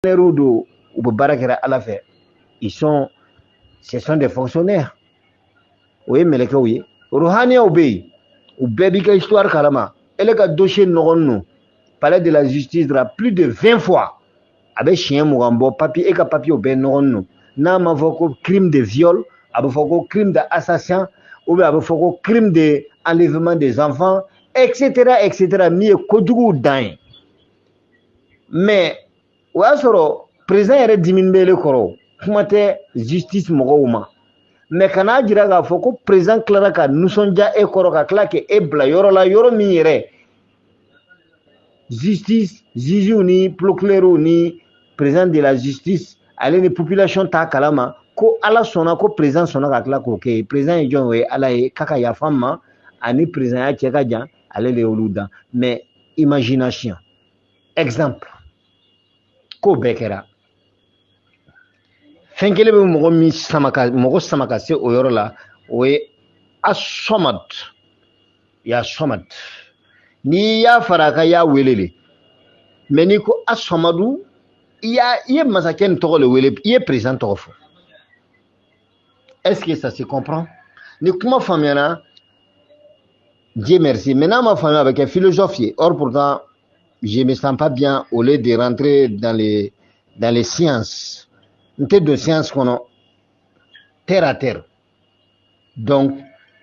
ou barakera à la fait. Ce sont des fonctionnaires. Oui, mais les oui. Rouhania obéit. Ou bébé histoire kalama. Elle a dossier non palais de la justice plus de 20 fois. Avec chien mourambo, papier et papier au ben non. N'a ma crime de viol, avec crime d'assassin, ou bien avec crime d'enlèvement des enfants, etc. etc. Mi kodugu dain. Mais o y'a sɔrɔ président yɛrɛ diminen bɛ le kɔrɔ kuma tɛ justice mɔgɔw ma mais kana jira k'a fɔ ko président tilara ka nisɔndiya e kɔrɔ ka tila k'e bila yɔrɔ la yɔrɔ min yɛrɛ justice juges ni procureurs ni président de la justice ale ni population t'a kalama ko ala sɔnna ko président sɔnna ka tila k'o kɛ président ye jɔn ye ala ye k'a ka yafa n ma ani président ya cɛ ka jan ale de y'olu dan mais imagination exemple ko bɛɛ kɛra fɛn kelen bɛ mɔgɔ sama ka se o yɔrɔ la o ye asɔmad ya sɔmad n'i y'a fara a kan i y'a wele de mais n'i ko asɔmadu i ye masakɛ nin tɔgɔ de wele i ye président tɔgɔ fɔ est-ce que ça se comprend ni kuma faamuyana Dieu merci mais n'a ma faamuya a bɛ kɛ philosophe ye or pourtant je me sens pas bien au lieu de rentrer dans les sciences. N tɛ don science kɔnɔ terre à terre. Donc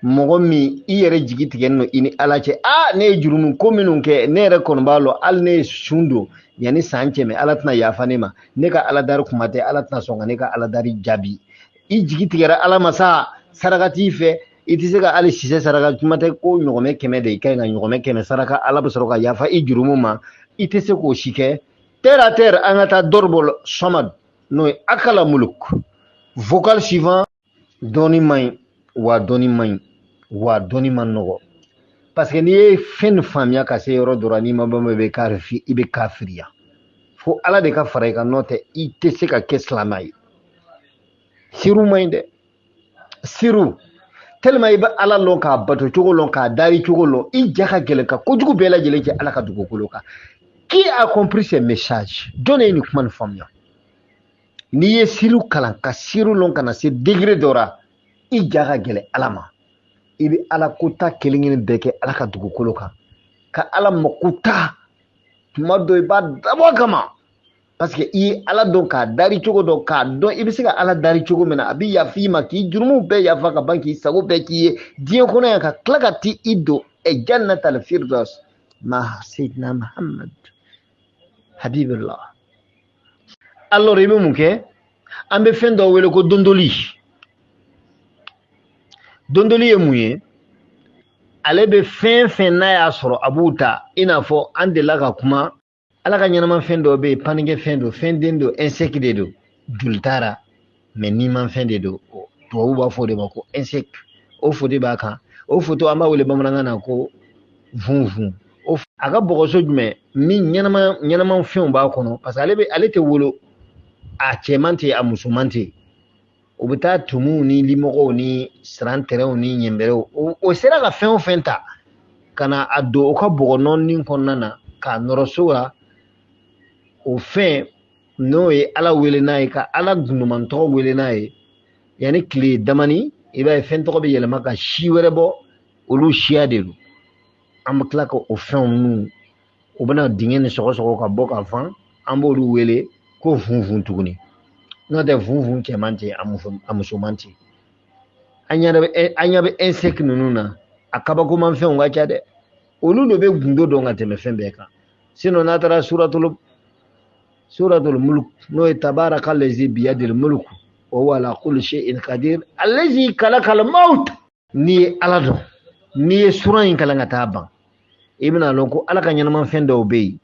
mɔgɔ min i yɛrɛ jigi tigɛlen don i ni ala cɛ ne ye jurumu ko minnu kɛ ne yɛrɛ kɔni b'a lɔ hali ne ye sun don yanni san cɛ mais ala tɛna yafa ne ma ne ka aladari kuma tɛ ala tɛna sɔn ka ne ka aladari jaabi i jigi tigɛra ala ma sa saraka t'i fɛ i tɛ se ka hali sisɛ saraka kuma tɛ ko ɲɔgɔmɛ 100 de i ka ɲi ka ɲɔgɔmɛ 100 saraka ala bɛ sɔrɔ ka yafa i jurumu ma i tɛ se k'o si kɛ terre à terre an ka taa dɔrɔbɔ sɔmad n'o ye akala muluk vocal suivant dɔɔni man ɲi wa dɔɔni man ɲi wa dɔɔni man nɔgɔ parce que n'i ye fɛn faamuya ka se yɔrɔ dɔ la n'i ma bama i bɛ kafiriya fo ala de ka fara i kan n'o tɛ i tɛ se ka kɛ silamɛ ye siru man ɲi dɛ siru tellement i bɛ ala lɔn k'a bato cogo lɔn k'a dari cogo lɔn i ja ka gɛlɛn ka kojugu bɛɛ lajɛlen kɛ ala ka dugukolo kan qui a compris ces messages jɔn ye nin kuma nin faamuya n'i ye siru kalan ka siru lɔn ka na se degré dɔ la i ja ka gɛlɛn ala ma i bɛ ala ko ta kelen kelen bɛɛ kɛ ala ka dugukolo kan ka ala mako ta tuma dɔ i b'a dabɔ a kama parce que i ye ala dɔn k'a dari cogo dɔn k'a dɔn i bɛ se ka ala dari cogo min na a bɛ yafa i ma k'i jurumu bɛɛ yafa ka ban k'i sago bɛɛ k'i ye diɲɛ kɔnɔ yan ka tila ka t'i don jannatal firdaus ma seydina muhammad habibillah alors i bɛ mun kɛ an bɛ fɛn dɔ wele ko dondoli dondoli ye mun ye ale bɛ fɛn fɛn n'a y'a sɔrɔ a b'u ta i n'a fɔ an delila ka kuma ala ka ɲɛnama fɛn dɔ bɛ yen panikɛ fɛn don fɛn den don insecte de don joli t'a mais ni man fɛn de don tubabu b'a fɔ o de ma ko insecte o foto b'a kan o foto an b'a wele bamanankan na ko vunvun a ka bɔgɔso jumɛn min ɲɛnama fɛnw b'a kɔnɔ parce que ale tɛ wolo a cɛman tɛ a musoman tɛ o bɛ taa tumuw ni limɔgɔw ni siran tɛrɛnw ni ɲɛnbɛrɛw o sera ka fɛn o fɛn ta ka na a don o ka bɔgɔ nɔɔni kɔnɔna na k'a nɔrɔ so la o fɛn n'o ye ala wele n'a ye ka ala gunduman tɔgɔ wele n'a ye yanni tile damani i b'a ye fɛn tɔgɔ bɛ yɛlɛma ka si wɛrɛ bɔ olu siya de don an bɛ tila ka o fɛnw ninnu o bɛna dingɛ ni sɔgɔsɔgɔ ka bɔ ka fan an b'olu wele ko funfun tuguni n'o tɛ funfun cɛman tɛ a musoman tɛ an ɲɛ bɛ insecte ninnu na a kabakoman fɛnw ka ca dɛ olu de bɛ gundo dɔn ka tɛmɛ fɛn bɛɛ kan sinon n'a taara suratul mulk n'o ye tabaraka allazi biyadil mulk wa huwa ala kulli shay'in qadir allazi khalaqal maut n'i ye ala dɔn n'i ye sura in kalan ka taa ban i bɛna dɔn ko ala ka ɲɛnama fɛn dɔw bɛ yen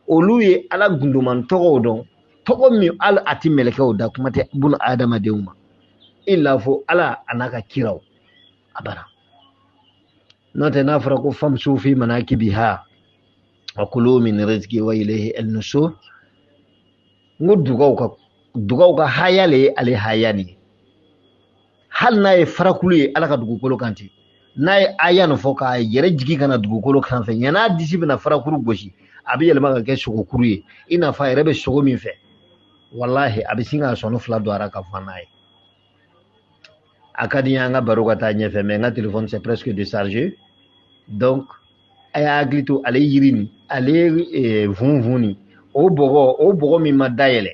olu ye ala gundoman tɔgɔw dɔn tɔgɔ min hali a tɛ mɛlɛkɛw da kuma tɛ buna adamadenw ma i n'a fɔ ala a n'a ka kiraw a bara n'o tɛ n'a fɔra ko famsu fi manakibiha wa kulu min rizqi wa ilayhi an-nushur n ko dugaw ka haya le ye ale haya nin ye hali n'a ye farakulu ye ala ka dugukolo kan ten n'a ye aya nin fɔ k'a yɛrɛ jigi kana dugukolo kan fɛ yan'a disi bɛna farakuru gosi a bɛ yɛlɛma ka kɛ sogokuru ye i n'a fɔ a yɛrɛ bɛ sogo min fɛ wallahi a bɛ sin ka sɔnni fila don ara ka fɔ n'a ye a ka di n ye an ka baro ka taa ɲɛfɛ mais n ka téléphone c'est presque déchargé donc a y'a hakili to ale yiri nin ale vun nin o bɔgɔ min ma dayɛlɛ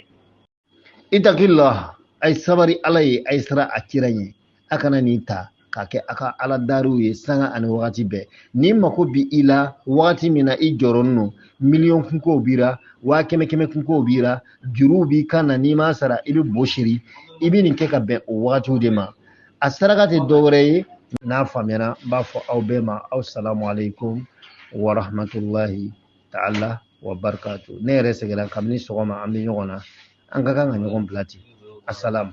itakillah a ye sabari ala ye a ye sira a kira ɲɛ a kana nin ta k'a kɛ a ka ala dariw ye sanga ani wagati bɛɛ ni mako bi i la wagati min na i jɔrɔnin no miliyɔn kunkow bira 100,000 kunkow bira juruw b'i kan na n'i ma sara i bɛ bo siri i bɛ nin kɛ ka bɛn o wagatiw de ma a saraka tɛ dɔwɛrɛ ye n'a faamuyara n b'a fɔ aw bɛɛ ma aw salamu alaikum wa rahmatulahi ta'ala wa barakatu ne yɛrɛ sɛgɛnna kabini sɔgɔma an bɛ ɲɔgɔn na an ka kan ka ɲɔgɔn bila ten asalamu